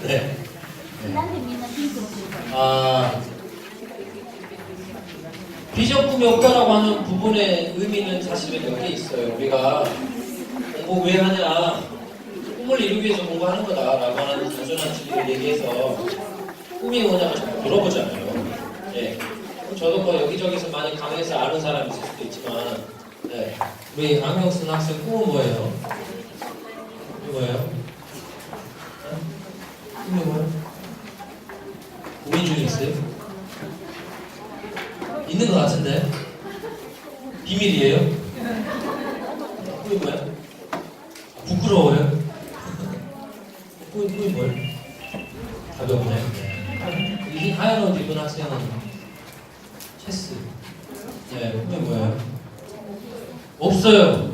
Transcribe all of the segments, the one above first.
네. 아, 비전 꿈이 없다라고 하는 부분의 의미는 사실은 여기에 있어요. 우리가 공부 왜 하냐, 꿈을 이루기 위해서 공부하는 거다라고 하는 단순한 진리를 얘기해서 꿈이 뭐냐고 자꾸 물어보잖아요. 네. 저도 뭐 여기저기서 많이 강의해서 아는 사람이 있을 수도 있지만, 네. 우리 안경쓴 학생 꿈은 뭐예요? 꿈이 뭐예요? 네? 꿈이 뭐예요? 고민 중에 있어요? 있는 것 같은데? 비밀이에요? 꿈이 뭐야? 부끄러워요? 꿈이 뭐예요? 답이 없나요? 이 하얀 옷 입은 학생은 체스. 네, 꿈이 뭐예요? 없어요.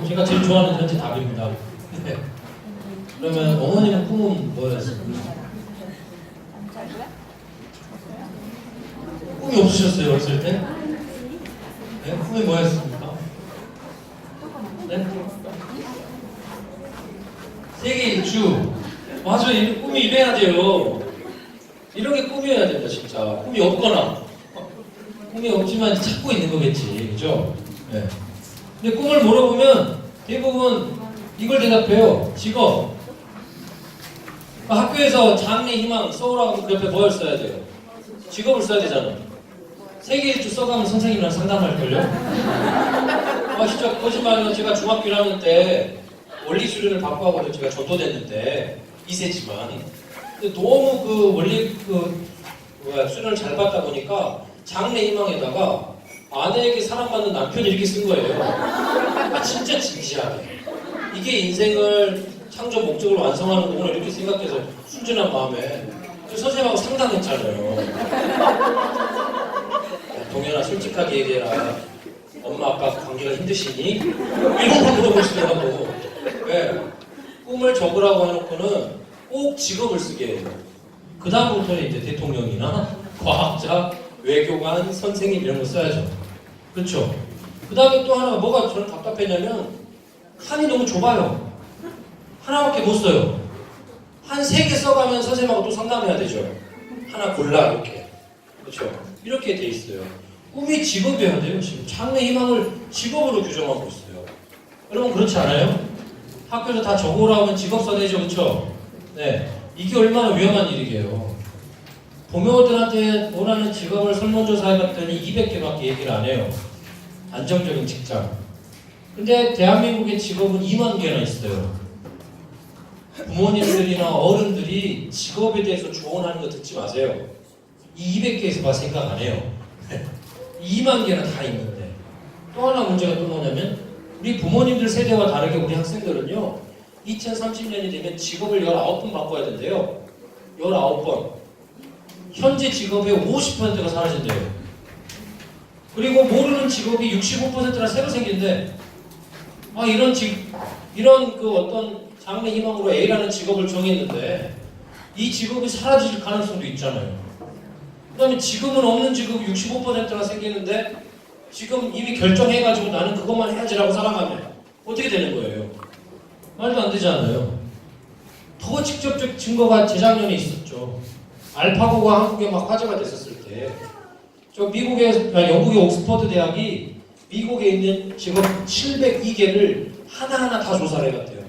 제가 제일 좋아하는 현재 답입니다. 네. 그러면 어머니는 꿈은 뭐였어요? 꿈이 없으셨어요, 어렸을 때? 네? 꿈이 뭐였습니까? 네? 세계 일주. 맞아, 꿈이 이래야 돼요. 이런 게 꿈이어야 된다, 진짜. 꿈이 없거나. 꿈이 없지만 찾고 있는 거겠지, 그죠? 네. 근데 꿈을 물어보면 대부분 이걸 대답해요. 직업. 학교에서 장래, 희망, 써오라고 그 옆에 뭘 써야 돼요? 직업을 써야 되잖아. 세계 일주 써가면 선생님이랑 상담할걸요? 진짜 거짓말이에요. 제가 중학교 1학년 때 원리 수련을 받고 하고도 제가 전도됐는데 2세지만 근데 너무 그 원리 수련을 잘 받다 보니까 장래 희망에다가 아내에게 사랑받는 남편 이렇게 쓴 거예요. 진짜 진지하게. 이게 인생을 창조 목적으로 완성하는 거구나 이렇게 생각해서 순진한 마음에 선생님하고 상담했잖아요. 동현아 솔직하게 얘기해라. 엄마 아빠 관계가 힘드시니? 이런 걸 물어보시더라고. 네. 꿈을 적으라고 해놓고는 꼭 직업을 쓰게 해요. 그 다음부터는 이제 대통령이나 과학자, 외교관, 선생님 이런 거 써야죠. 그렇죠? 그 다음에 또 하나가 뭐가 저는 답답했냐면 칸이 너무 좁아요. 하나밖에 못 써요. 한 3개 써가면 선생님하고 또 상담해야 되죠. 하나 골라 이렇게. 그렇죠? 이렇게 돼 있어요. 꿈이 직업이어야 돼요. 지금 장래 희망을 직업으로 규정하고 있어요. 여러분 그렇지 않아요? 학교에서 다 적어오라고 하면 직업 써내죠, 그렇죠? 네, 이게 얼마나 위험한 일이게요. 부모들한테 원하는 직업을 설문조사해봤더니 200개밖에 얘기를 안 해요. 안정적인 직장. 근데 대한민국의 직업은 2만 개나 있어요. 부모님들이나 어른들이 직업에 대해서 조언하는 거 듣지 마세요. 이 200개에서 봐 생각 안 해요. 2만 개나 다 있는데. 또 하나 문제가 또 뭐냐면 우리 부모님들 세대와 다르게 우리 학생들은요 2030년이 되면 직업을 19번 바꿔야 된대요. 19번. 현재 직업의 50%가 사라진대요. 그리고 모르는 직업이 65%나 새로 생긴대. 이런 그 어떤 장래 희망으로 A라는 직업을 정했는데 이 직업이 사라질 가능성도 있잖아요. 그 다음에 지금은 없는 직업이 65%가 생기는데 지금 이미 결정해가지고 나는 그것만 해야지라고 살아가면 어떻게 되는 거예요? 말도 안 되지 않아요? 더 직접적 증거가 재작년에 있었죠. 알파고가 한국에 막 화제가 됐었을 때 영국의 옥스퍼드 대학이 미국에 있는 직업 702개를 하나하나 다 조사를 해봤대요.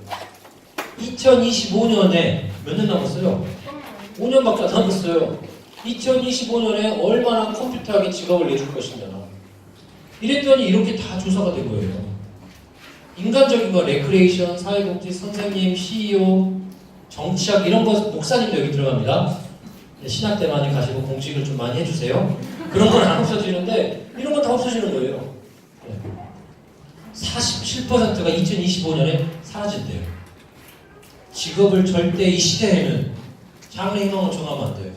2025년에 몇 년 남았어요? 5년밖에 안 남았어요. 2025년에 얼마나 컴퓨터하게 직업을 내줄 것이냐. 이랬더니 이렇게 다 조사가 된 거예요. 인간적인 거, 레크레이션, 사회복지, 선생님, CEO, 정치학 이런 거 목사님도 여기 들어갑니다. 신학 때 많이 가시고 공직을 좀 많이 해주세요. 그런 건 안 없어지는데 이런 건 다 없어지는 거예요. 47%가 2025년에 사라진대요. 직업을 절대 이 시대에는 장래 희망을 정하면 안 돼요.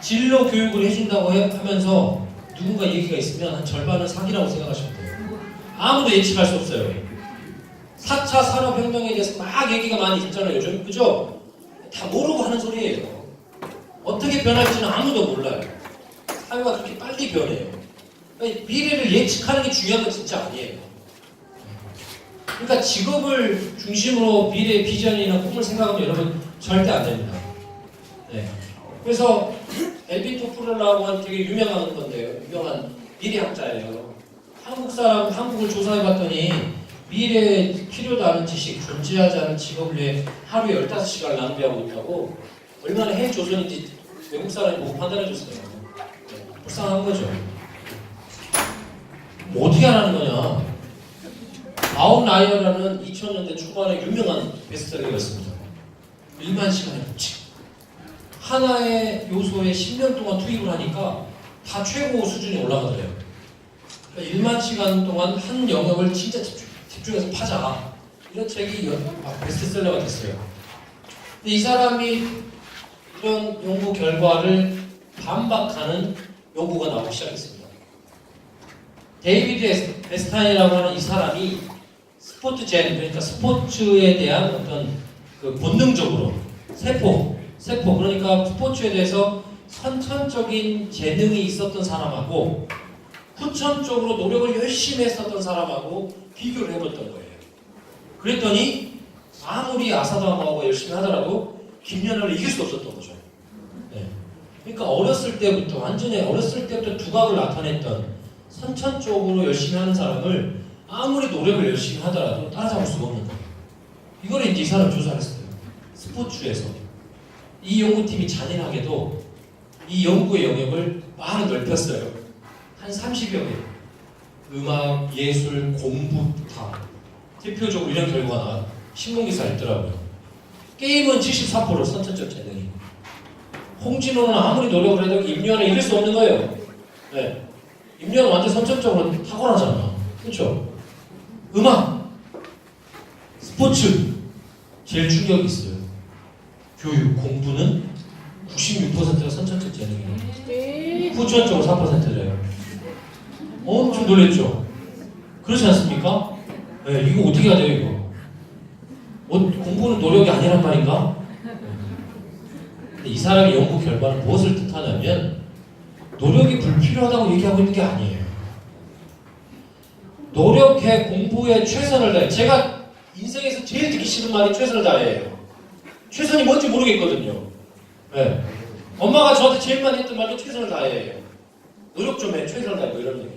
진로 교육을 해준다고 하면서 누군가 얘기가 있으면 한 절반은 사기라고 생각하시면 돼요. 아무도 예측할 수 없어요. 4차 산업혁명에 대해서 막 얘기가 많이 있잖아요, 요즘. 그죠? 다 모르고 하는 소리예요. 어떻게 변할지는 아무도 몰라요. 사회가 그렇게 빨리 변해요. 그러니까 미래를 예측하는 게 중요한 건 진짜 아니에요. 그러니까 직업을 중심으로 미래의 비전이나 꿈을 생각하면 여러분 절대 안 됩니다. 네. 그래서 엘빈 토플러라고 하는 되게 유명한 건데요. 유명한 미래학자예요. 한국 사람, 한국을 조사해봤더니 미래에 필요도 않은 지식, 존재하지 않은 직업을 위해 하루에 15시간을 낭비하고 있다고 얼마나 해조선인지 외국 사람이 보고 판단해줬어요. 네. 불쌍한 거죠. 뭐 어떻게 하라는 거냐. 아웃라이어라는 2000년대 초반에 유명한 베스트셀러였습니다. 1만 시간의 법칙. 하나의 요소에 10년 동안 투입을 하니까 다 최고 수준이 올라가더래요. 그러니까 1만 시간 동안 한 영역을 진짜 집중해서 파자. 이런 책이 베스트셀러가 됐어요. 근데 이 사람이 이런 연구 결과를 반박하는 연구가 나오기 시작했습니다. 데이비드 에스타인이라고 하는 이 사람이 스포츠젠, 그러니까 스포츠에 대한 어떤 그 본능적으로 세포 그러니까 스포츠에 대해서 선천적인 재능이 있었던 사람하고 후천적으로 노력을 열심히 했었던 사람하고 비교를 해봤던 거예요. 그랬더니 아무리 아사다마하고 열심히 하더라도 김연아를 이길 수 없었던 거죠. 네. 그러니까 어렸을 때부터 완전히 어렸을 때부터 두각을 나타냈던 선천적으로 열심히 하는 사람을 아무리 노력을 열심히 하더라도 따라잡을 수가 없는 거예요. 이거를 이제 이 사람 조사를 했어요. 스포츠에서. 이 연구팀이 잔인하게도 이 연구의 영역을 많이 넓혔어요. 한 30여 개. 음악, 예술, 공부 다. 대표적으로 이런 결과가 나와요. 신문기사에 있더라고요. 게임은 74% 선천적 재능이. 홍진호는 아무리 노력을 해도 임요한을 이길 수 없는 거예요. 네. 임요한은 완전 선천적으로 탁월하잖아. 그렇죠? 음악, 스포츠 제일 충격이 있어요. 교육, 공부는 96%가 선천적 재능이에요. 후천적으로 4%래요. 엄청 놀랬죠? 그렇지 않습니까? 네, 이거 어떻게 해야 돼요, 이거? 공부는 노력이 아니란 말인가? 근데 이 사람의 연구 결과는 무엇을 뜻하냐면 노력이 불필요하다고 얘기하고 있는 게 아니에요. 노력해, 공부에 최선을 다해. 제가 인생에서 제일 듣기 싫은 말이 최선을 다해요. 최선이 뭔지 모르겠거든요. 네. 엄마가 저한테 제일 많이 했던 말도 최선을 다해요. 노력 좀 해, 최선을 다해, 뭐 이런 얘기.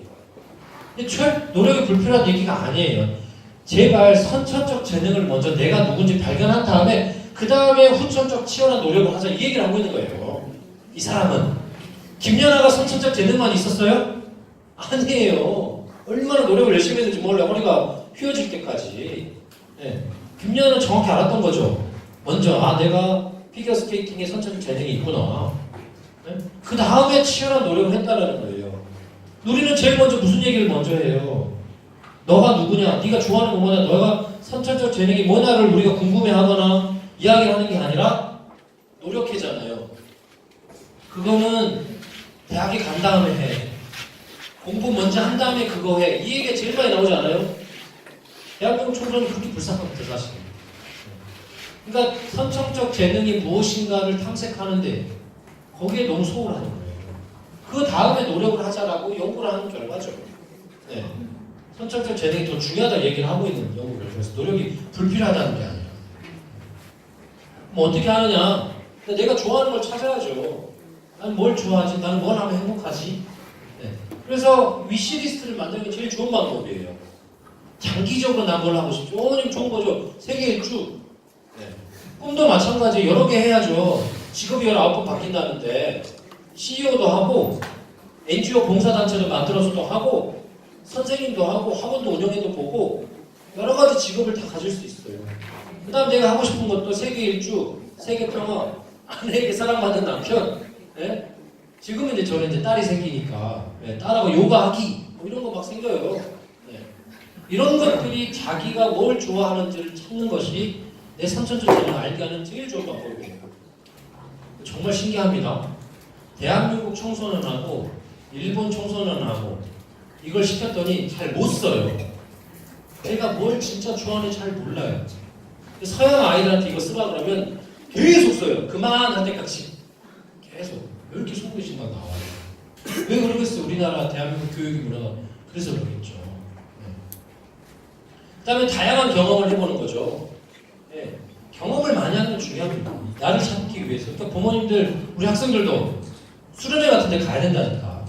근데 노력이 불필요한 얘기가 아니에요. 제발 선천적 재능을 먼저 내가 누군지 발견한 다음에 그 다음에 후천적 치열한 노력을 하자, 이 얘기를 하고 있는 거예요. 이 사람은. 김연아가 선천적 재능만 있었어요? 아니에요. 얼마나 노력을 열심히 했는지 몰라. 허리가 휘어질 때까지. 네. 김연아는 정확히 알았던 거죠. 먼저 내가 피겨스케이팅에 선천적 재능이 있구나. 네? 그 다음에 치열한 노력을 했다는 거예요. 우리는 제일 먼저 무슨 얘기를 먼저 해요? 너가 누구냐? 네가 좋아하는 거 뭐냐? 너가 선천적 재능이 뭐냐를 우리가 궁금해하거나 이야기를 하는 게 아니라 노력해잖아요. 그거는 대학에 간 다음에 해. 공부 먼저 한 다음에 그거 해. 이 얘기가 제일 많이 나오지 않아요? 대한민국 총선이 그렇게 불쌍합니다, 사실. 그러니까 선천적 재능이 무엇인가를 탐색하는데 거기에 너무 소홀하는 거예요. 그 다음에 노력을 하자라고 연구를 하는 결과죠. 네. 선천적 재능이 더 중요하다 얘기를 하고 있는 연구 결과에서 노력이 불필요하다는 게 아니라. 뭐 어떻게 하느냐? 내가 좋아하는 걸 찾아야죠. 나는 뭘 좋아하지? 나는 뭘 하면 행복하지? 네. 그래서 위시리스트를 만드는 게 제일 좋은 방법이에요. 장기적으로 난 뭘 하고 싶죠? 좋은 거죠. 세계 일주. 네. 꿈도 마찬가지 여러 개 해야죠. 직업이 19번 바뀐다는데 CEO도 하고 NGO 봉사단체도 만들어서도 하고 선생님도 하고 학원도 운영해도 보고 여러 가지 직업을 다 가질 수 있어요. 그 다음 내가 하고 싶은 것도 세계 일주, 세계 평화, 아내에게 사랑받는 남편. 네? 지금은 이제 저는 이제 딸이 생기니까 네, 딸하고 요가하기 뭐 이런 거 막 생겨요. 네. 이런 것들이 자기가 뭘 좋아하는지를 찾는 것이 내 선천적 재능을 알게 하는 제일 좋은 방법이에요. 정말 신기합니다. 대한민국 청소년하고 일본 청소년하고 이걸 시켰더니 잘 못 써요. 내가 뭘 진짜 좋아하는지 잘 몰라요. 서양 아이들한테 이거 쓰라 그러면 계속 써요. 그만할 때까지. 계속. 왜 이렇게 속으신 막 나와요? 왜 그러겠어요? 우리나라 대한민국 교육이 문화가. 그래서 그러겠죠. 네. 다음에 다양한 경험을 해보는 거죠. 예, 경험을 많이 하는 게 중요합니다. 나를 찾기 위해서. 그러니까 부모님들, 우리 학생들도 수련회 같은 데 가야 된다니까.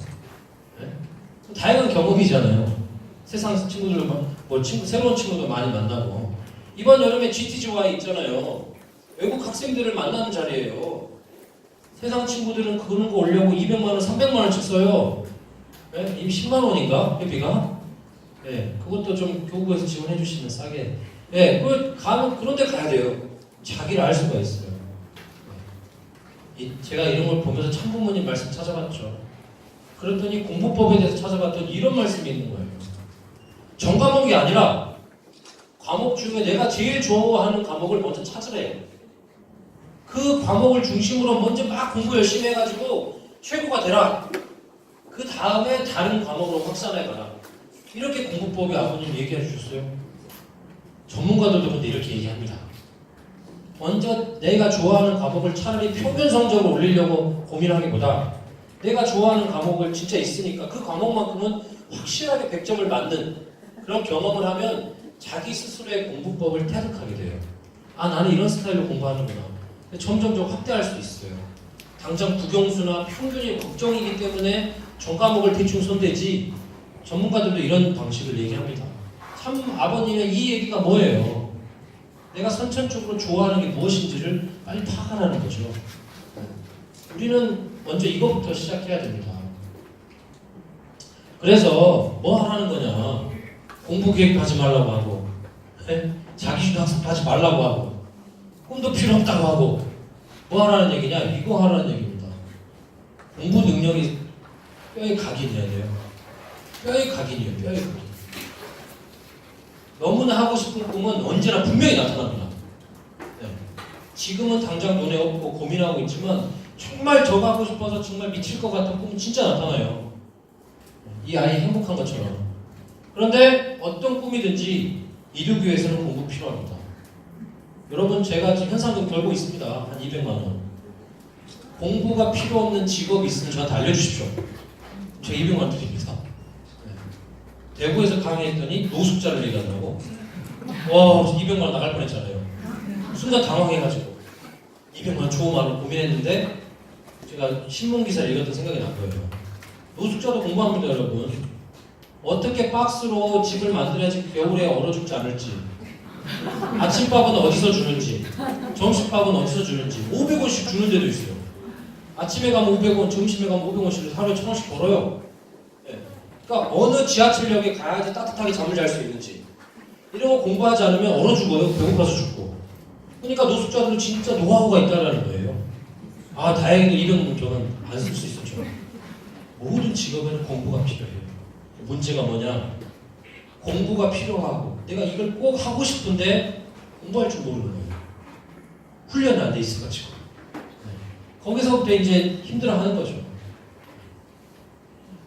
예? 다양한 경험이잖아요. 세상 친구들, 새로운 친구도 많이 만나고. 이번 여름에 GTGY 있잖아요. 외국 학생들을 만나는 자리예요. 세상 친구들은 그런 거 오려고 200만원, 300만원씩 써요. 네? 이미 10만원인가? 회비가? 네, 그것도 좀 교육부에서 지원해 주시면 싸게. 네, 그런 데 가야 돼요. 자기를 알 수가 있어요. 제가 이런 걸 보면서 참부모님 말씀 찾아봤죠. 그랬더니 공부법에 대해서 찾아봤더니 이런 말씀이 있는 거예요. 전과목이 아니라 과목 중에 내가 제일 좋아하는 과목을 먼저 찾으래. 그 과목을 중심으로 먼저 막 공부 열심히 해가지고 최고가 되라. 그 다음에 다른 과목으로 확산해가라. 이렇게 공부법이 아버님 얘기해 주셨어요. 전문가들도 근데 이렇게 얘기합니다. 먼저 내가 좋아하는 과목을 차라리 표면 성적을 올리려고 고민하기보다 내가 좋아하는 과목을 진짜 있으니까 그 과목만큼은 확실하게 100점을 맞는 그런 경험을 하면 자기 스스로의 공부법을 태득하게 돼요. 아, 나는 이런 스타일로 공부하는구나. 점점 확대할 수 있어요. 당장 국영수나 평균이 걱정이기 때문에 전과목을 대충 손대지 전문가들도 이런 방식을 얘기합니다. 참 아버님의 이 얘기가 뭐예요? 내가 선천적으로 좋아하는 게 무엇인지를 빨리 파악하라는 거죠. 우리는 먼저 이것부터 시작해야 됩니다. 그래서 뭐 하라는 거냐? 공부 계획하지 말라고 하고, 자기주도 학습하지 말라고 하고, 꿈도 필요 없다고 하고, 뭐 하라는 얘기냐? 이거 하라는 얘기입니다. 공부 능력이 뼈에 각인해야 돼요. 뼈에 각인이에요. 뼈에 각인. 너무나 하고 싶은 꿈은 언제나 분명히 나타납니다. 네. 지금은 당장 눈에 없고 고민하고 있지만 정말 저거 하고 싶어서 정말 미칠 것 같은 꿈은 진짜 나타나요. 이 아이 행복한 것처럼. 그런데 어떤 꿈이든지 이루기 위해서는 공부 필요합니다. 여러분, 제가 지금 현상금 걸고 있습니다. 한 200만 원. 공부가 필요 없는 직업이 있으면 저한테 알려주십시오. 제가 200만 원 드립니다. 네. 대구에서 강의했더니 노숙자를 얘기한다고. 와, 200만 원 나갈 뻔했잖아요. 순간 당황해가지고 200만 원 좋은 말로 고민했는데 제가 신문기사를 읽었던 생각이 난 거예요. 노숙자도 공부합니다, 여러분. 어떻게 박스로 집을 만들어야지 겨울에 얼어 죽지 않을지, 아침밥은 어디서 주는지, 점심밥은 어디서 주는지 500원씩 주는 데도 있어요. 아침에 가면 500원, 점심에 가면 500원씩 하루에 1000원씩 벌어요. 네. 그러니까 어느 지하철역에 가야지 따뜻하게 잠을 잘 수 있는지 이런 거 공부하지 않으면 얼어 죽어요. 배고파서 죽고. 그러니까 노숙자들은 진짜 노하우가 있다는 거예요. 아, 다행히도 이런 저는 안 쓸 수 있었죠. 모든 직업에는 공부가 필요해요. 문제가 뭐냐? 공부가 필요하고 내가 이걸 꼭 하고 싶은데 공부할 줄 모르는 거예요. 훈련이 안 돼 있어가지고. 네. 거기서부터 이제 힘들어하는 거죠.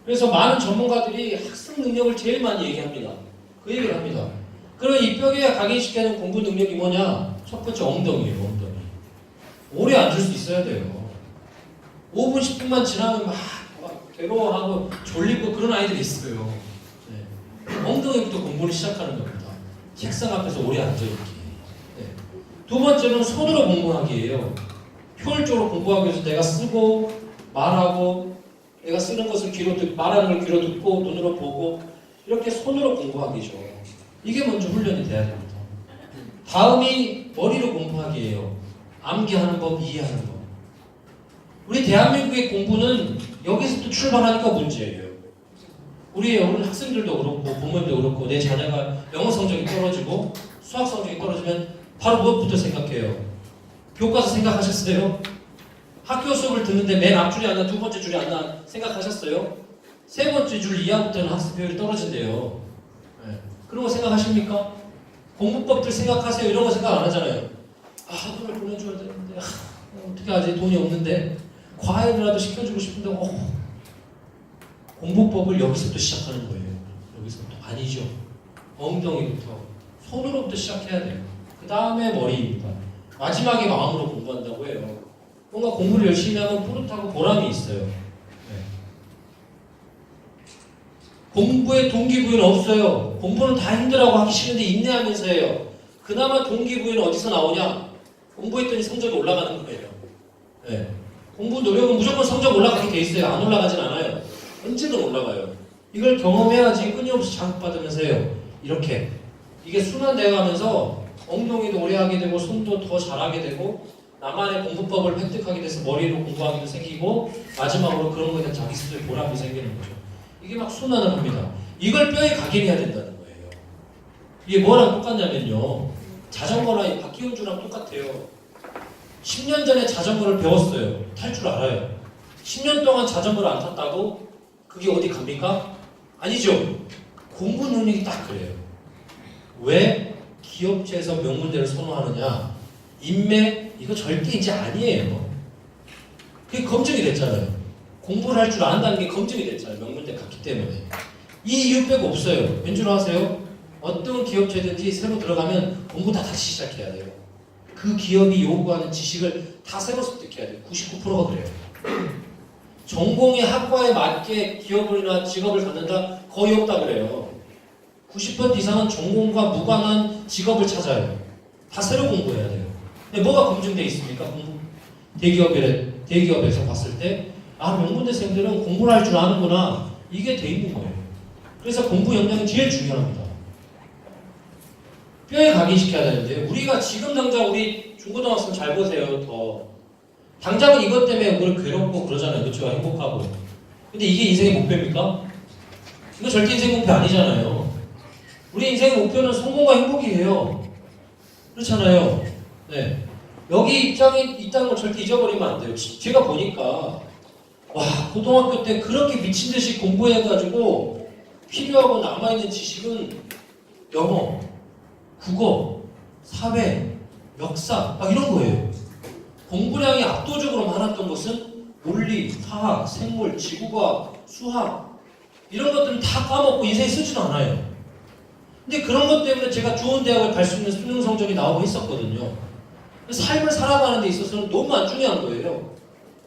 그래서 많은 전문가들이 학습 능력을 제일 많이 얘기합니다. 그 얘기를 합니다. 그럼 이 뼈에 각인시키는 공부 능력이 뭐냐? 첫 번째 엉덩이에요. 엉덩이. 오래 앉을 수 있어야 돼요. 5분 10분만 지나면 막 괴로워하고 졸리고 그런 아이들이 있어요. 네. 엉덩이부터 공부를 시작하는 겁니다. 책상 앞에서 오래 앉아있기. 네. 두 번째는 손으로 공부하기예요. 효율적으로 공부하기 위해서 내가 쓰고 말하고 내가 쓰는 것을 귀로 듣고 말하는 걸 귀로 듣고 눈으로 보고 이렇게 손으로 공부하기죠. 이게 먼저 훈련이 돼야 됩니다. 다음이 머리로 공부하기예요. 암기하는 법, 이해하는 법. 우리 대한민국의 공부는 여기서부터 출발하니까 문제예요. 우리 학생들도 그렇고 부모님도 그렇고 내 자녀가 영어 성적이 떨어지고 수학 성적이 떨어지면 바로 무엇부터 생각해요? 교과서 생각하셨어요? 학교 수업을 듣는데 맨 앞줄이 안 나, 두 번째 줄이 안 나 생각하셨어요? 세 번째 줄 이하부터는 학습 효율이 떨어진대요. 네. 그런 거 생각하십니까? 공부법들 생각하세요. 이런 거 생각 안 하잖아요. 아, 학원을 보내줘야 되는데 어떻게 하지? 돈이 없는데 과외라도 시켜주고 싶은데 공부법을 여기서부터 시작하는 거예요. 여기서부터 아니죠. 엉덩이부터 손으로부터 시작해야 돼요. 그 다음에 머리입니다. 마지막에 마음으로 공부한다고 해요. 뭔가 공부를 열심히 하면 뿌듯하고 보람이 있어요. 네. 공부에 동기부여는 없어요. 공부는 다 힘들라고 하기 싫은데 인내하면서 해요. 그나마 동기부여는 어디서 나오냐? 공부했더니 성적이 올라가는 거예요. 네. 공부 노력은 무조건 성적 올라가게 돼 있어요. 안 올라가진 않아요. 언제든 올라가요. 이걸 경험해야지 끊임없이 자극받으면서 해요. 이렇게. 이게 순환되어가면서 엉덩이도 오래 하게 되고 손도 더 잘하게 되고 나만의 공부법을 획득하게 돼서 머리로 공부하기도 생기고 마지막으로 그런 거에 대한 자기 스스로의 보람이 생기는 거죠. 이게 막 순환을 합니다. 이걸 뼈에 각인해야 된다는 거예요. 이게 뭐랑 똑같냐면요. 자전거나 바퀴운주랑 똑같아요. 10년 전에 자전거를 배웠어요. 탈 줄 알아요. 10년 동안 자전거를 안 탔다고 그게 어디 갑니까? 아니죠. 공부 능력이 딱 그래요. 왜 기업체에서 명문대를 선호하느냐? 인맥 이거 절대 이제 아니에요. 그게 검증이 됐잖아요. 공부를 할 줄 안다는 게 검증이 됐잖아요. 명문대 갔기 때문에. 이 이유 빼고 없어요. 왠줄 아세요? 어떤 기업체든지 새로 들어가면 공부 다 다시 시작해야 돼요. 그 기업이 요구하는 지식을 다 새로 습득해야 돼요. 99%가 그래요. 전공의 학과에 맞게 기업이나 직업을 갖는다 거의 없다 그래요. 90% 이상은 전공과 무관한 직업을 찾아요. 다 새로 공부해야 돼요. 근데 뭐가 검증되어 있습니까? 대기업에서 봤을 때 명문대생들은 공부를 할 줄 아는구나. 이게 돼 있는 거예요. 그래서 공부 역량이 제일 중요합니다. 뼈에 각인시켜야 되는데 우리가 지금 당장 우리 중고등학생 잘 보세요. 더 당장은 이것 때문에 우리 괴롭고 그러잖아요. 그렇죠? 행복하고. 근데 이게 인생의 목표입니까? 이거 절대 인생 목표 아니잖아요. 우리 인생의 목표는 성공과 행복이에요. 그렇잖아요. 네. 여기 입장이 있다는 걸 절대 잊어버리면 안 돼요. 제가 보니까 고등학교 때 그렇게 미친 듯이 공부해가지고 필요하고 남아있는 지식은 영어, 국어, 사회, 역사 막 이런 거예요. 공부량이 압도적으로 많았던 것은 물리, 화학, 생물, 지구과학, 수학 이런 것들은 다 까먹고 인생에 쓰지도 않아요. 근데 그런 것 때문에 제가 좋은 대학을 갈 수 있는 수능 성적이 나오고 했었거든요. 삶을 살아가는 데 있어서는 너무 안 중요한 거예요.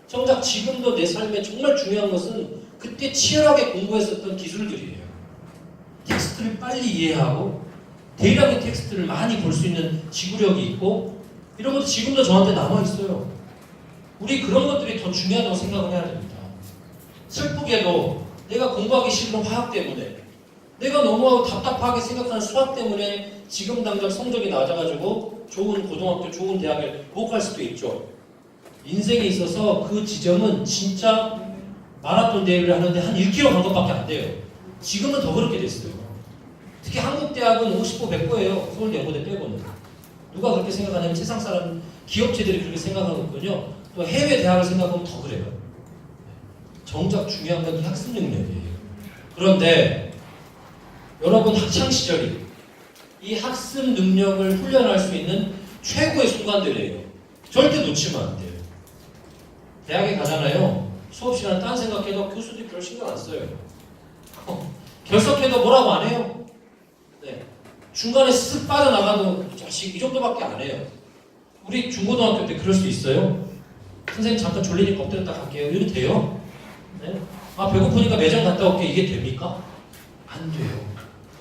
정작 지금도 내 삶에 정말 중요한 것은 그때 치열하게 공부했었던 기술들이에요. 텍스트를 빨리 이해하고 대량의 텍스트를 많이 볼 수 있는 지구력이 있고 이런 것도 지금도 저한테 남아있어요. 우리 그런 것들이 더 중요하다고 생각을 해야 됩니다. 슬프게도 내가 공부하기 싫은 화학 때문에 내가 너무 답답하게 생각하는 수학 때문에 지금 당장 성적이 낮아가지고 좋은 고등학교, 좋은 대학에 못 갈 수도 있죠. 인생에 있어서 그 지점은 진짜 마라톤 대회를 하는데 한 1km 간 것밖에 안 돼요. 지금은 더 그렇게 됐어요. 특히 한국 대학은 50% 100%예요. 서울연고대 빼고는. 누가 그렇게 생각하냐면 세상 사람, 기업체들이 그렇게 생각하거든요. 또 해외 대학을 생각하면 더 그래요. 정작 중요한 건 이 학습 능력이에요. 그런데 여러분 학창 시절이 이 학습 능력을 훈련할 수 있는 최고의 순간들이에요. 절대 놓치면 안 돼요. 대학에 가잖아요. 수업 시간에 딴 생각해도 교수들이 별 신경 안 써요. 결석해도 뭐라고 안 해요. 네. 중간에 쓱 빠져나가도 자식 이 정도밖에 안 해요. 우리 중고등학교 때 그럴 수 있어요? 선생님 잠깐 졸리니까 엎드렸다 갈게요. 이래도 돼요? 네? 배고프니까 매점 갔다 올게. 이게 됩니까? 안 돼요.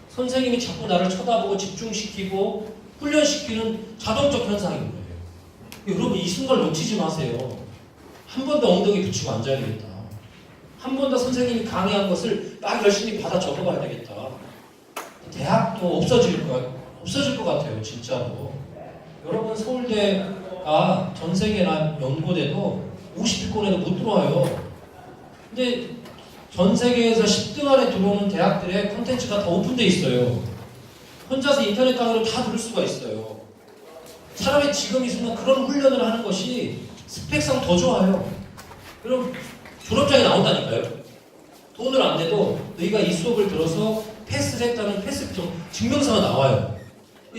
선생님이 자꾸 나를 쳐다보고 집중시키고 훈련시키는 자동적 현상인 거예요. 여러분 이 순간 놓치지 마세요. 한 번 더 엉덩이 붙이고 앉아야 되겠다. 한 번 더 선생님이 강의한 것을 막 열심히 받아 적어봐야 되겠다. 대학도 없어질 것 같아요. 진짜로. 여러분 서울대가 전 세계나 연고대도 50위권에도 못 들어와요. 근데 전 세계에서 10등 안에 들어오는 대학들의 콘텐츠가 다 오픈되어 있어요. 혼자서 인터넷 강의로 다 들을 수가 있어요. 차라리 지금 이 순간 그런 훈련을 하는 것이 스펙상 더 좋아요. 그럼 졸업장이 나온다니까요. 돈을 안 내도 너희가 이 수업을 들어서 패스를 했다는 패스 증명서가 나와요.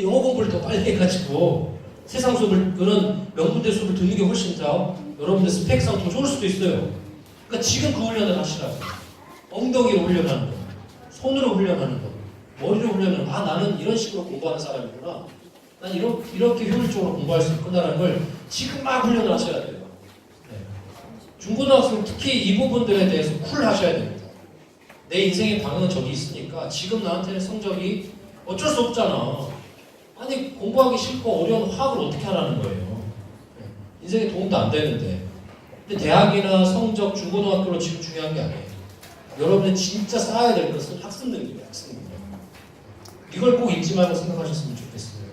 영어 공부를 더 빨리 해가지고 세상 수업을 그런 명문대 수업을 듣는 게 훨씬 더 여러분들 스펙상 더 좋을 수도 있어요. 그러니까 지금 그 훈련을 하시라고. 엉덩이로 훈련하는 거, 손으로 훈련하는 거, 머리로 훈련하는 거. 나는 이런 식으로 공부하는 사람이구나. 난 이렇게 효율적으로 공부할 수 있구나라는 걸 지금 막 훈련을 하셔야 돼요. 네. 중고등학생 특히 이 부분들에 대해서 쿨하셔야 됩니다. 내 인생의 방향은 저기 있으니까 지금 나한테는 성적이 어쩔 수 없잖아. 아니 공부하기 싫고 어려운 화학을 어떻게 하라는 거예요. 인생에 도움도 안 되는데. 근데 대학이나 성적, 중고등학교로 지금 중요한 게 아니에요. 여러분이 진짜 쌓아야 될 것은 학습 능력이에요. 학습 능력. 이걸 꼭 잊지 말고 생각하셨으면 좋겠어요.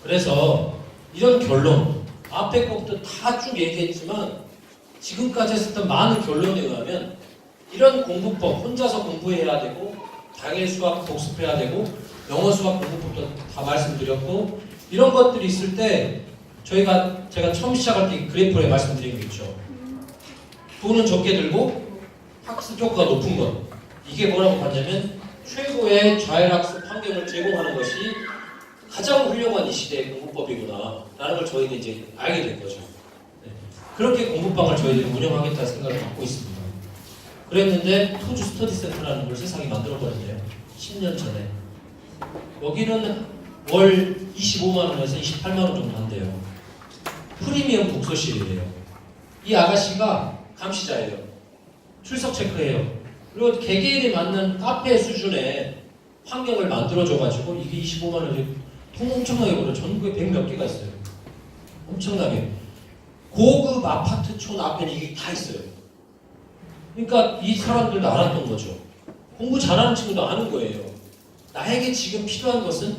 그래서 이런 결론, 앞에 것부터 다 쭉 얘기했지만 지금까지 했었던 많은 결론에 의하면 이런 공부법, 혼자서 공부해야 되고 당일 수학 복습해야 되고 영어 수학 공부법도 다 말씀드렸고 이런 것들이 있을 때 제가 처음 시작할 때 그래프에 말씀드린 게 있죠. 돈은 적게 들고 학습 효과가 높은 것. 이게 뭐라고 봤냐면 최고의 자율학습 환경을 제공하는 것이 가장 훌륭한 이 시대의 공부법이구나 라는 걸 저희는 이제 알게 된 거죠. 네. 그렇게 공부방을 저희들이 운영하겠다는 생각을 갖고 있습니다. 그랬는데 토주 스터디 센터라는 걸 세상이 만들어버렸네요. 10년 전에. 여기는 월 25만원에서 28만원 정도 한대요. 프리미엄 독서실이에요. 이 아가씨가 감시자예요. 출석 체크해요. 그리고 개개인에 맞는 카페 수준의 환경을 만들어줘가지고 이게 25만원이 통 엄청나게 벌어요. 전국에 100몇 개가 있어요. 엄청나게. 고급 아파트촌 앞에 이게 다 있어요. 그러니까 이 사람들도 알았던 거죠. 공부 잘하는 친구도 아는 거예요. 나에게 지금 필요한 것은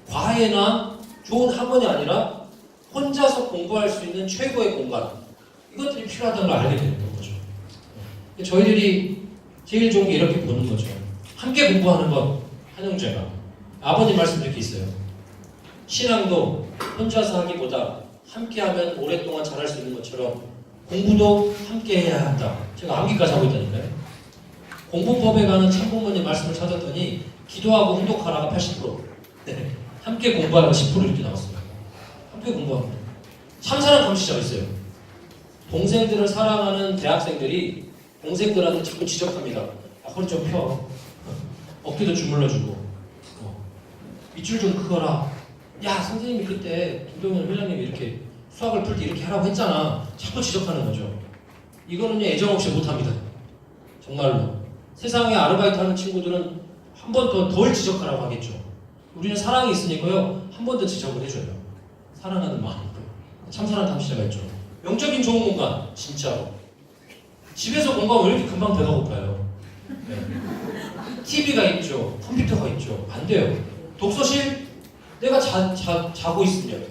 과외나 좋은 학원이 아니라 혼자서 공부할 수 있는 최고의 공간. 이것들이 필요하다는 걸 알게 됐던 거죠. 저희들이 제일 좋은 게 이렇게 보는 거죠. 함께 공부하는 것, 한영재가. 아버님 말씀 이렇게 있어요. 신앙도 혼자서 하기보다 함께하면 오랫동안 잘할 수 있는 것처럼 공부도 함께 해야 한다. 제가 암기까지 하고 있다니까요. 공부법에 관한 참부모님 말씀을 찾았더니 기도하고 훈독하라가 80%. 네. 함께 공부하라가 10% 이렇게 나왔어요. 함께 공부하는 거. 참사랑 감시자가 있어요. 동생들을 사랑하는 대학생들이 동생들한테 자꾸 지적합니다. 허리 좀 펴. 어깨도 주물러주고. 밑줄 좀 그어라. 야 선생님이 그때 김동현 회장님이 이렇게 수학을 풀 때 이렇게 하라고 했잖아. 자꾸 지적하는 거죠. 이거는요 애정 없이 못합니다. 정말로. 세상에 아르바이트 하는 친구들은 한 번 덜 지적하라고 하겠죠. 우리는 사랑이 있으니까요 한 번 더 지적을 해줘요. 사랑하는 마음으로. 참사랑 감시자가 있죠. 영적인 좋은 공간 진짜로. 집에서 공부하면 왜 이렇게 금방 배가 고파요? 네. TV가 있죠. 컴퓨터가 있죠. 안 돼요. 독서실 내가 자고 있으면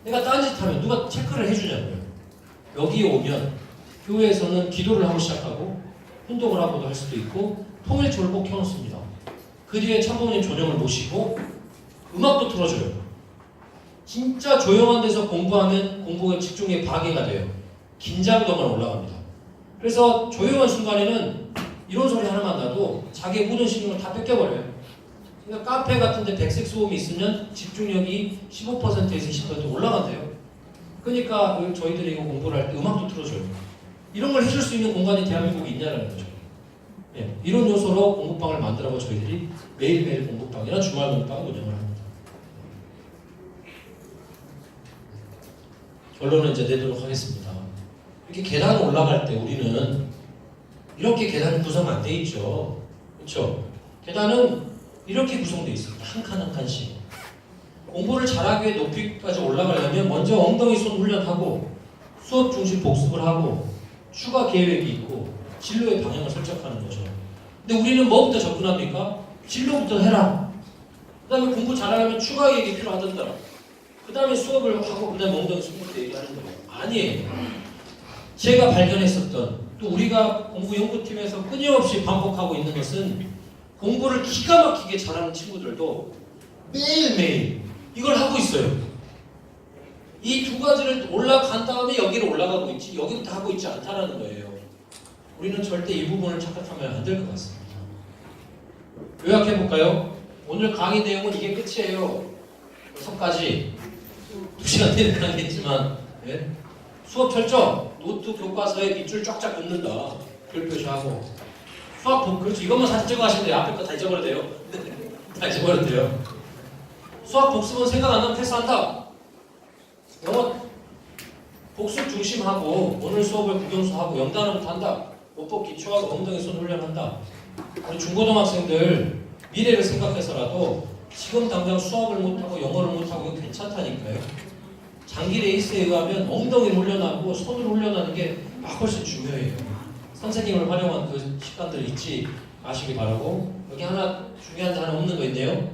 내가 딴짓하면 누가 체크를 해주냐고요. 여기에 오면 교회에서는 기도를 하고 시작하고 운동을 하고도 할 수도 있고 통일초를 꼭 켜놓습니다. 그 뒤에 참모님 조정을 모시고 음악도 틀어줘요. 진짜 조용한 데서 공부하면 공부에 집중에 방해가 돼요. 긴장도만 올라갑니다. 그래서 조용한 순간에는 이런 소리 하나만 나도 자기의 모든 신경을 다 뺏겨버려요. 그러니까 카페 같은 데 백색 소음이 있으면 집중력이 15%에서 20% 올라간대요. 그러니까 저희들이 이거 공부를 할 때 음악도 틀어줘요. 이런 걸 해줄 수 있는 공간이 대한민국에 있냐는 거죠. 네, 이런 요소로 공부방을 만들라고 저희들이 매일매일 공부방이나 주말 공부방을 운영을 합니다. 결론을 이제 내도록 하겠습니다. 이렇게 계단을 올라갈 때 우리는 이렇게 계단이 구성 안 돼 있죠. 그렇죠? 계단은 이렇게 구성되어 있습니다. 한 칸 한 칸씩. 공부를 잘하기 위해 높이까지 올라가려면 먼저 엉덩이 손 훈련하고 수업 중심 복습을 하고 추가 계획이 있고 진로의 방향을 설정하는 거죠. 근데 우리는 뭐부터 접근합니까? 진로부터 해라. 그 다음에 공부 잘하려면 추가 계획이 필요하던가. 그 다음에 수업을 하고 그 다음에 엉덩이 손부터 얘기하는 거예요. 아니에요. 제가 발견했었던 또 우리가 공부 연구팀에서 끊임없이 반복하고 있는 것은 공부를 기가 막히게 잘하는 친구들도 매일매일 이걸 하고 있어요. 이 두 가지를 올라간 다음에 여기로 올라가고 있지 여기부터 하고 있지 않다라는 거예요. 우리는 절대 이 부분을 착각하면 안 될 것 같습니다. 요약해볼까요? 오늘 강의 내용은 이게 끝이에요. 6가지 2시간 내내 강의했지만 네? 수업 철저 노트 교과서에 밑줄 쫙쫙 긋는다. 글 표시하고 수학 복 그렇죠. 이것만 사진 찍어 가시면 돼요. 앞에 거 다 잊어버려도 돼요. 다 잊어버려도 돼요. 수학 복습은 생각 안 나면 패스한다. 영어 복습 중심하고 오늘 수업을 국영수하고 영단어부터 한다. 못법 기초하고 엉덩이 손 훈련한다. 우리 중고등학생들 미래를 생각해서라도 지금 당장 수학을 못하고 영어를 못하고 이거 괜찮다니까요. 장기 레이스에 의하면 엉덩이를 훈련하고 손을 훈련하는 게 훨씬 중요해요. 선생님을 활용한 그 시간들 잊지 마시기 바라고. 여기 하나 중요한 데 하나 없는 거 있네요.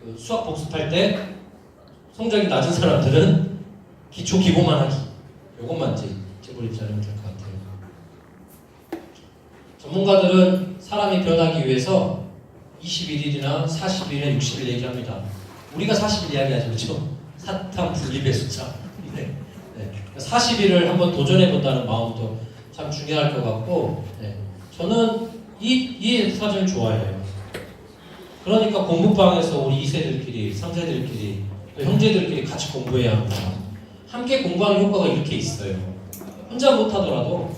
그 수학 복습할 때 성적이 낮은 사람들은 기초 기본만 하기. 요것만 이제 잊어버리지 않으면 될 것 같아요. 전문가들은 사람이 변하기 위해서 21일이나 40일이나 60일 얘기합니다. 우리가 40일 이야기하죠, 그렇죠? 사탕 분립의 숫자. 네. 40일을 한번 도전해 본다는 마음도 참 중요할 것 같고, 네. 저는 이 사전을 좋아해요. 그러니까 공부방에서 우리 2세들끼리, 3세들끼리, 또 형제들끼리 같이 공부해야 합니다. 함께 공부하는 효과가 이렇게 있어요. 혼자 못하더라도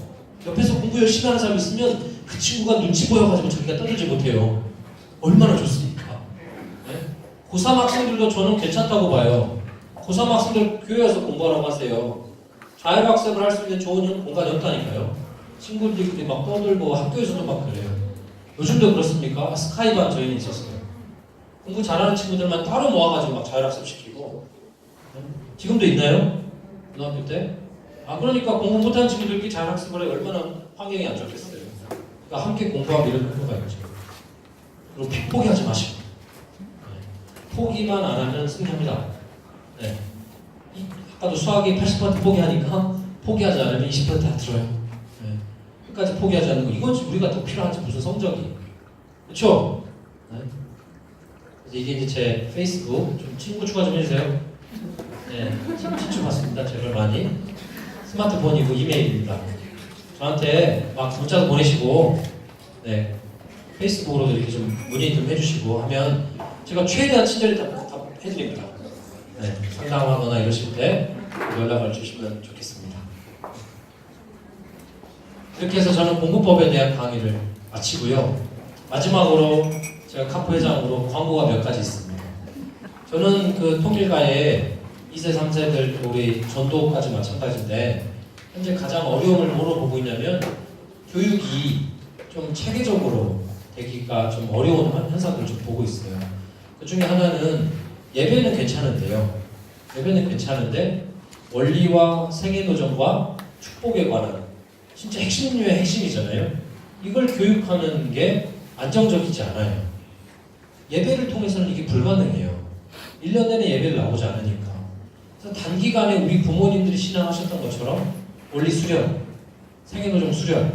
옆에서 공부 열심히 하는 사람이 있으면 그 친구가 눈치 보여가지고 자기가 떠들지 못해요. 얼마나 좋습니까? 네? 고3 학생들도 저는 괜찮다고 봐요. 고3 학생들 교회에서 공부하라고 하세요. 자율학습을 할 수 있는 좋은 공간이 없다니까요. 친구들끼리 막 떠들고 학교에서도 막 그래요. 요즘도 그렇습니까? 스카이반 저희는 있었어요. 공부 잘하는 친구들만 따로 모아가지고 막 자율학습 시키고. 지금도 있나요? 고등학교 때? 그러니까 공부 못하는 친구들끼리 자율학습을 해 얼마나 환경이 안 좋겠어요. 그러니까 함께 공부하고 이런 효과가 있죠. 그리고 포기하지 마시고. 네. 포기만 안 하면 승리합니다. 네. 아까도 수학이 80% 포기하니까 포기하지 않으면 20%다 들어요. 네. 끝까지 포기하지 않는 거. 이건 우리가 더 필요하지 무슨 성적이. 그렇죠? 네. 이게 이제 제 페이스북 좀 친구 추가 좀 해주세요. 네. 친추 받습니다. 제발 많이. 스마트폰이고 이메일입니다. 저한테 막 문자도 보내시고, 네. 페이스북으로도 이렇게 좀 문의 좀 해주시고 하면 제가 최대한 친절히 답해드립니다. 네, 상담하거나 이러실 때 연락을 주시면 좋겠습니다. 이렇게 해서 저는 공부법에 대한 강의를 마치고요. 마지막으로 제가 카프 회장으로 광고가 몇 가지 있습니다. 저는 그 통일가의 2세, 3세들 우리 전도까지 마찬가지인데 현재 가장 어려움을 뭐로 보고 있냐면 교육이 좀 체계적으로 되기가 좀 어려운 현상을 좀 보고 있어요. 그 중에 하나는 예배는 괜찮은데요. 예배는 괜찮은데 원리와 생애노정과 축복에 관한 진짜 핵심 중의 핵심이잖아요. 이걸 교육하는 게 안정적이지 않아요. 예배를 통해서는 이게 불가능해요. 1년 내내 예배를 나오지 않으니까. 그래서 단기간에 우리 부모님들이 신앙하셨던 것처럼 원리 수련, 생애노정 수련,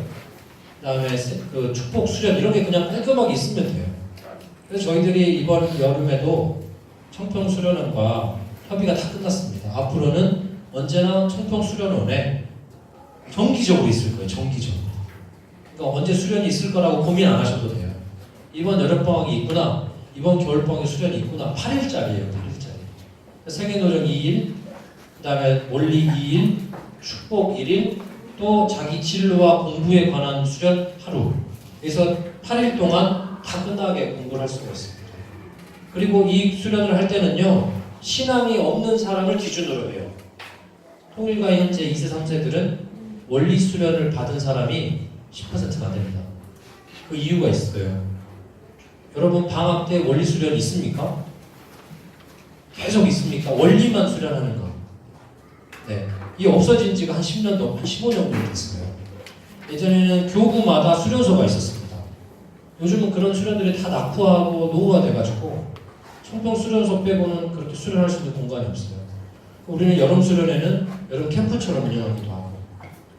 그 다음에 그 축복 수련 이런 게 그냥 깔끔하게 있으면 돼요. 그래서 저희들이 이번 여름에도 청평수련원과 협의가 다 끝났습니다. 앞으로는 언제나 청평수련원에 정기적으로 있을 거예요. 정기적으로. 그러니까 언제 수련이 있을 거라고 고민 안 하셔도 돼요. 이번 여름방학이 있구나. 이번 겨울방학에 수련이 있구나. 8일짜리예요. 8일짜리. 생애노정 2일, 그 다음에 원리 2일, 축복 1일, 또 자기 진로와 공부에 관한 수련 하루. 그래서 8일 동안 다 끝나게 공부를 할 수가 있습니다. 그리고 이 수련을 할 때는요, 신앙이 없는 사람을 기준으로 해요. 통일가 현재 2세, 3세들은 원리 수련을 받은 사람이 10%가 안 됩니다. 그 이유가 있어요. 여러분 방학 때 원리 수련 있습니까? 계속 있습니까? 원리만 수련하는 거. 네. 이 없어진 지가 한 10년 넘, 한 15년 정도 됐어요. 예전에는 교구마다 수련소가 있었습니다. 요즘은 그런 수련들이 다 낙후하고 노후가 돼가지고 청평 수련소 빼고는 그렇게 수련할 수 있는 공간이 없어요. 우리는 여름 수련회는 여름 캠프처럼 운영하기도 하고,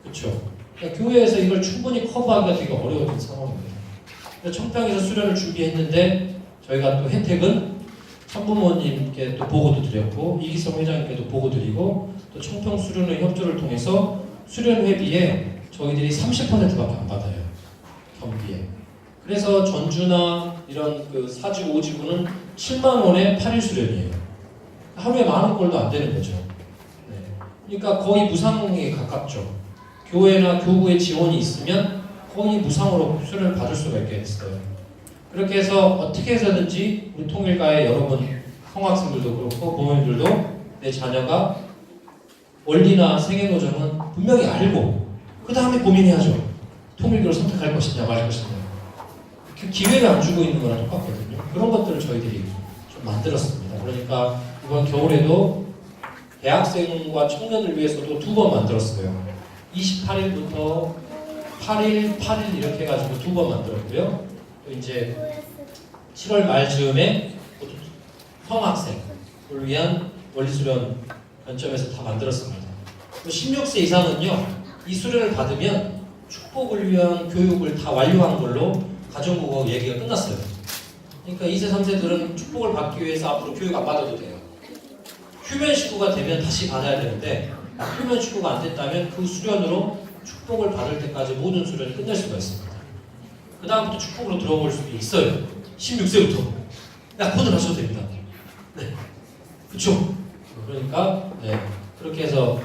그렇죠? 그러니까 교회에서 이걸 충분히 커버하기가 되게 어려웠던 상황입니다. 청평에서 수련을 준비했는데 저희가 또 혜택은 참부모님께 또 보고도 드렸고 이기성 회장님께도 보고 드리고 또 청평 수련회 협조를 통해서 수련 회비에 저희들이 30%밖에 안 받아요. 경비에. 그래서 전주나 이런 그 사지 오지구는 7만 원에 8일 수련이에요. 하루에 10,000꼴도 안 되는 거죠. 네. 그러니까 거의 무상에 가깝죠. 교회나 교구의 지원이 있으면 거의 무상으로 수련을 받을 수가 있게 됐어요. 그렇게 해서 어떻게 해서든지 우리 통일가의 여러분 성학생들도 그렇고 부모님들도 내 자녀가 원리나 생애노정은 분명히 알고 그 다음에 고민해야죠. 통일교를 선택할 것이냐 말 것이냐 그 기회를 안 주고 있는 거랑 똑같거든요. 그런 것들을 저희들이 좀 만들었습니다. 그러니까 이번 겨울에도 대학생과 청년을 위해서도 2번 만들었어요. 28일부터 8일, 8일 이렇게 해가지고 2번 만들었고요. 또 이제 7월 말즈음에 성학생을 위한 원리수련 관점에서 다 만들었습니다. 16세 이상은요, 이 수련을 받으면 축복을 위한 교육을 다 완료한 걸로 가정국어 얘기가 끝났어요. 그러니까 2세, 3세들은 축복을 받기 위해서 앞으로 교육 안 받아도 돼요. 휴면 식구가 되면 다시 받아야 되는데 휴면 식구가 안 됐다면 그 수련으로 축복을 받을 때까지 모든 수련이 끝날 수가 있습니다. 그 다음부터 축복으로 들어볼 수도 있어요. 16세부터 약혼을 하셔도 됩니다. 네, 그렇죠. 그러니까 네, 그렇게 해서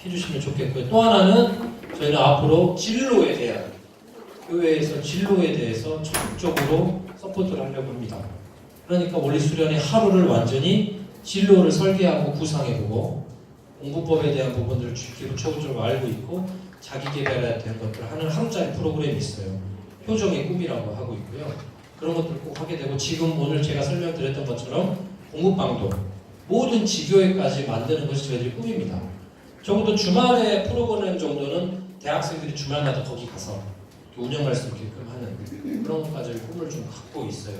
해주시면 좋겠고요. 또 하나는 저희는 앞으로 진로에 대한 교회에서 진로에 대해서 적극적으로 서포트를 하려고 합니다. 그러니까 원리수련의 하루를 완전히 진로를 설계하고 구상해보고 공부법에 대한 부분들을 기본적으로 알고 있고 자기 개발해야 되는 것들을 하는 하루짜리 프로그램이 있어요. 표정의 꿈이라고 하고 있고요. 그런 것들을 꼭 하게 되고 지금 오늘 제가 설명드렸던 것처럼 공부방도 모든 지교회까지 만드는 것이 저희들의 꿈입니다. 적어도 주말에 프로그램 정도는 대학생들이 주말마다 거기 가서 운영할 수 있게끔 하는 그런 것까지 꿈을 좀 갖고 있어요.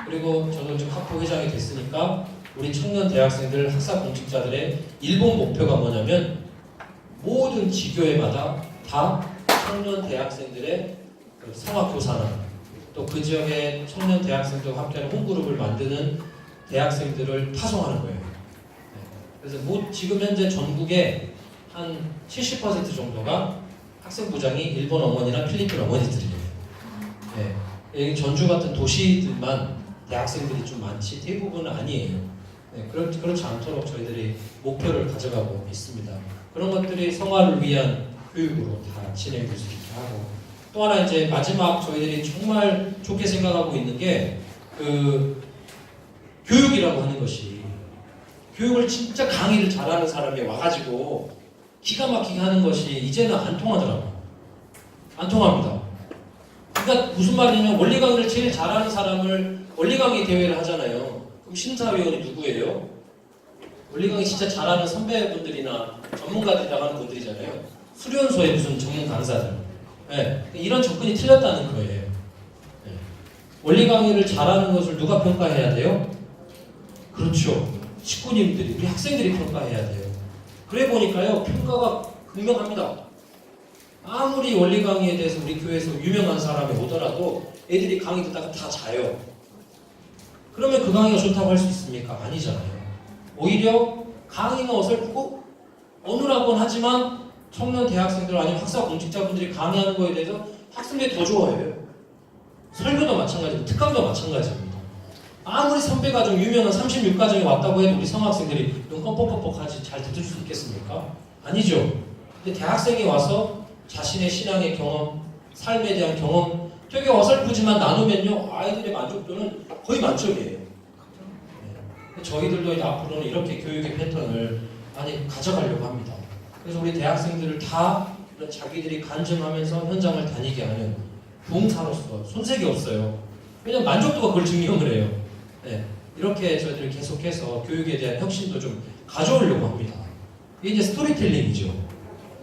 그리고 저도 지금 학부 회장이 됐으니까 우리 청년 대학생들 학사 공직자들의 일본 목표가 뭐냐면 모든 지교회마다 다 청년 대학생들의 성악교사나 또 그 지역의 청년 대학생들과 함께하는 홈그룹을 만드는 대학생들을 파송하는 거예요. 그래서 지금 현재 전국에 한 70% 정도가 학생부장이 일본 어머니나 필리핀 어머니들이에요. 네. 여기 전주 같은 도시들만 대학생들이 좀 많지 대부분은 아니에요. 네. 그렇지 않도록 저희들이 목표를 가져가고 있습니다. 그런 것들이 성화를 위한 교육으로 다 진행될 수 있게 하고 또 하나 이제 마지막 저희들이 정말 좋게 생각하고 있는 게 그 교육이라고 하는 것이 교육을 진짜 강의를 잘하는 사람이 와가지고 기가 막히게 하는 것이 이제는 안 통하더라고요. 안 통합니다. 그러니까 무슨 말이냐면 원리 강의를 제일 잘하는 사람을 원리 강의 대회를 하잖아요. 그럼 심사위원이 누구예요? 원리 강의 진짜 잘하는 선배분들이나 전문가들이 나가는 분들이잖아요. 수련소의 무슨 전문 강사들. 네. 이런 접근이 틀렸다는 거예요. 네. 원리 강의를 잘하는 것을 누가 평가해야 돼요? 그렇죠. 식구님들이, 우리 학생들이 평가해야 돼요. 그래 보니까요, 평가가 분명합니다. 아무리 원리 강의에 대해서 우리 교회에서 유명한 사람이 오더라도 애들이 강의 듣다가 다 자요. 그러면 그 강의가 좋다고 할 수 있습니까? 아니잖아요. 오히려 강의는 어설프고 어눌하곤 하지만 청년 대학생들 아니면 학사 공직자분들이 강의하는 거에 대해서 학생들이 더 좋아해요. 설교도 마찬가지고 특강도 마찬가지입니다. 아무리 선배가 좀 유명한 36가정이 왔다고 해도 우리 성학생들이 눈 껌뻑껌뻑하지 잘 들을 수 있겠습니까? 아니죠. 근데 대학생이 와서 자신의 신앙의 경험, 삶에 대한 경험 되게 어설프지만 나누면요 아이들의 만족도는 거의 만점이에요. 네. 저희들도 앞으로는 이렇게 교육의 패턴을 많이 가져가려고 합니다. 그래서 우리 대학생들을 다 이런 자기들이 간증하면서 현장을 다니게 하는 부흥사로서 손색이 없어요. 왜냐면 만족도가 그걸 증명을 해요. 네. 이렇게 저희들이 계속해서 교육에 대한 혁신도 좀 가져오려고 합니다. 이게 이제 스토리텔링이죠.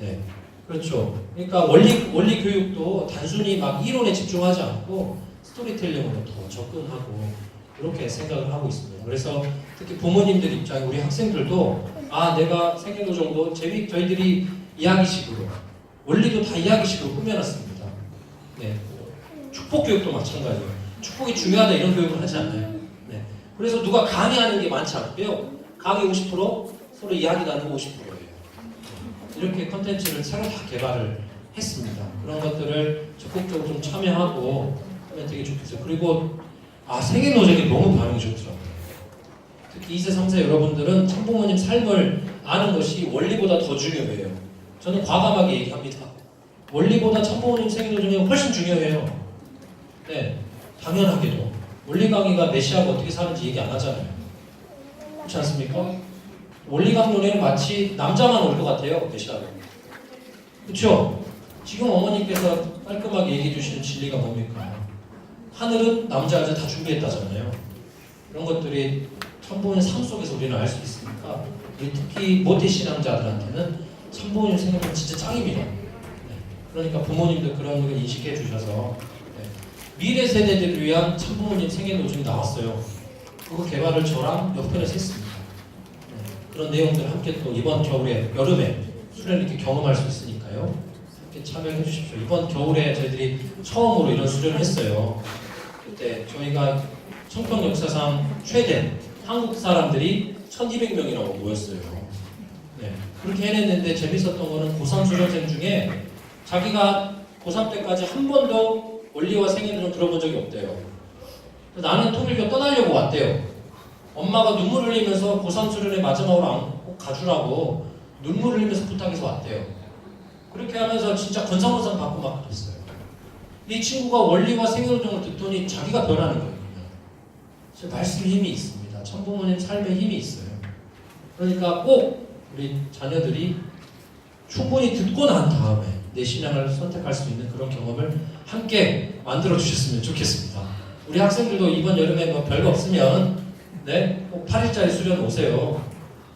네. 그렇죠. 그러니까 원리 교육도 단순히 막 이론에 집중하지 않고 스토리텔링으로 더 접근하고 이렇게 생각을 하고 있습니다. 그래서 특히 부모님들 입장에 우리 학생들도 내가 생애도정도 저희들이 이야기식으로 원리도 다 이야기식으로 꾸며놨습니다. 네. 축복 교육도 마찬가지예요. 축복이 중요하다 이런 교육을 하지 않아요. 네. 그래서 누가 강의하는 게 많지 않고요. 강의 50% 서로 이야기 나누고 50%예요. 이렇게 컨텐츠를 새로 다 개발을 했습니다. 그런 것들을 적극적으로 좀 참여하고 하면 되게 좋겠어요. 그리고 생애노정이 너무 반응이 좋더라고요. 특히 2세, 3세 여러분들은 참부모님 삶을 아는 것이 원리보다 더 중요해요. 저는 과감하게 얘기합니다. 원리보다 참부모님 생애노정이 훨씬 중요해요. 네, 당연하게도 원리 강의가 메시아가 어떻게 사는지 얘기 안 하잖아요. 그렇지 않습니까? 원리 강론에는 마치 남자만 올 것 같아요, 메시아가. 그렇죠? 지금 어머니께서 깔끔하게 얘기해 주시는 진리가 뭡니까? 하늘은 남자 여자 다 준비했다잖아요. 이런 것들이 천부모님 삶 속에서 우리는 알 수 있으니까 우리 특히 모태신앙자들한테는 천부모님 생각은 진짜 짱입니다. 네. 그러니까 부모님도 그런 걸 인식해 주셔서 네. 미래 세대들을 위한 천부모님 생애노점이 나왔어요. 그거 개발을 저랑 옆편에서 했습니다. 네. 그런 내용들 함께 또 이번 겨울에 여름에 수련을 이렇게 경험할 수 있으니까요. 함께 참여해 주십시오. 이번 겨울에 저희들이 처음으로 이런 수련을 했어요. 그때 저희가 청평 역사상 최대 한국 사람들이 1200명이라고 모였어요. 네. 그렇게 해냈는데 재밌었던 거는 고3 수련생 중에 자기가 고3 때까지 한 번도 원리와 생애를 좀 들어본 적이 없대요. 나는 통일교 떠나려고 왔대요. 엄마가 눈물 흘리면서 고3 수련회 마지막으로 꼭 가주라고 눈물 흘리면서 부탁해서 왔대요. 그렇게 하면서 진짜 건성건성 받고 막 그랬어요. 이 친구가 원리와 생애노정을 듣더니 자기가 변하는 거예요. 말씀의 힘이 있습니다. 천부모님 삶의 힘이 있어요. 그러니까 꼭 우리 자녀들이 충분히 듣고 난 다음에 내 신앙을 선택할 수 있는 그런 경험을 함께 만들어 주셨으면 좋겠습니다. 우리 학생들도 이번 여름에 뭐 별거 없으면 네, 꼭 8일짜리 수련 오세요.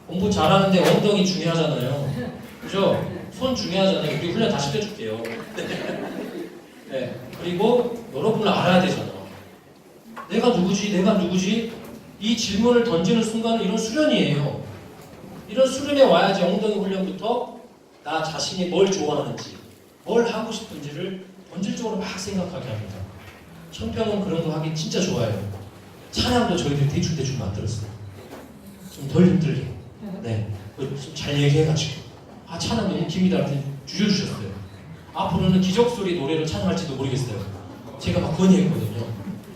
공부 잘하는데 엉덩이 중요하잖아요. 그죠? 손 중요하잖아요. 우리 훈련 다 시켜줄게요. 네. 그리고 여러분을 알아야 되잖아. 내가 누구지? 내가 누구지? 이 질문을 던지는 순간은 이런 수련이에요. 이런 수련에 와야지 엉덩이 훈련부터 나 자신이 뭘 좋아하는지, 뭘 하고 싶은지를 본질적으로 막 생각하게 합니다. 청평은 그런 거 하기 진짜 좋아요. 찬양도 저희들이 대충 만들었어요. 좀 덜 힘들게. 네. 좀 잘 얘기해가지고. 아, 찬양 너무 김이들한테 주셔주셨어요. 앞으로는 기적소리 노래로 찬양할지도 모르겠어요. 제가 막 건의했거든요.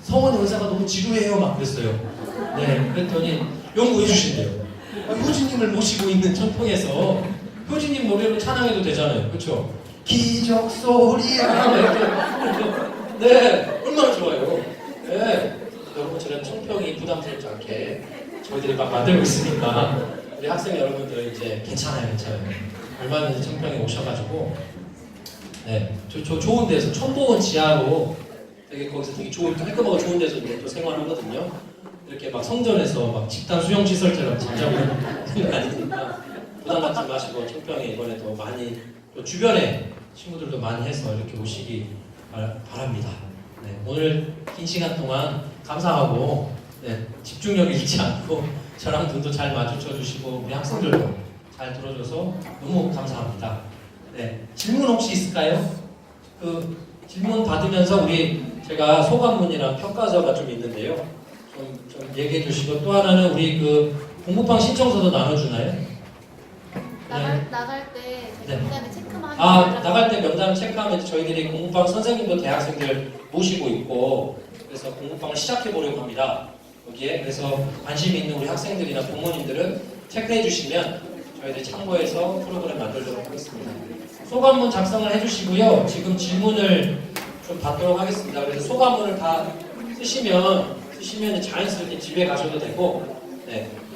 성원 은사가 너무 지루해요. 막 그랬어요. 네. 그랬더니 연구해 주신대요. 효진님을 모시고 있는 청평에서 효진님 노래로 찬양해도 되잖아요. 그렇죠? 기적소리야. 네. 얼마나 좋아요. 네. 여러분처럼 청평이 부담스럽지 않게 저희들이 막 만들고 있으니까 우리 학생 여러분들 이제 괜찮아요. 얼마든지 청평에 오셔가지고 네, 저 좋은 데서 천보원 지하로 되게 거기서 되게 좋은 깔끔하고 좋은 데서 이제 또 생활하거든요. 이렇게 막 성전에서 막 집단 수용 시설처럼 잠자고 있는 거 아니니까 부담 갖지 마시고 청평에 이번에 더 많이 또 주변에 친구들도 많이 해서 이렇게 오시기 바랍니다. 네, 오늘 긴 시간 동안 감사하고 네, 집중력 잃지 않고 저랑 눈도 잘 마주쳐 주시고 우리 학생들도 잘 들어줘서 너무 감사합니다. 네, 질문 혹시 있을까요? 그 질문 받으면서 제가 소감문이랑 평가서가 좀 있는데요. 좀 얘기해 주시고 또 하나는 우리 그 공부방 신청서도 나눠주나요? 나갈 때 네. 명단에 체크만 나갈 때 명단을 체크하면 저희들이 공부방 선생님도 대학생들 모시고 있고 그래서 공부방을 시작해 보려고 합니다. 여기에 그래서 관심 있는 우리 학생들이나 부모님들은 체크해 주시면 저희들이 참고해서 프로그램 만들도록 하겠습니다. 소감문 작성을 해주시고요. 지금 질문을 좀 받도록 하겠습니다. 그래서 소감문을 다 쓰시면 자연스럽게 집에 가셔도 되고, 네.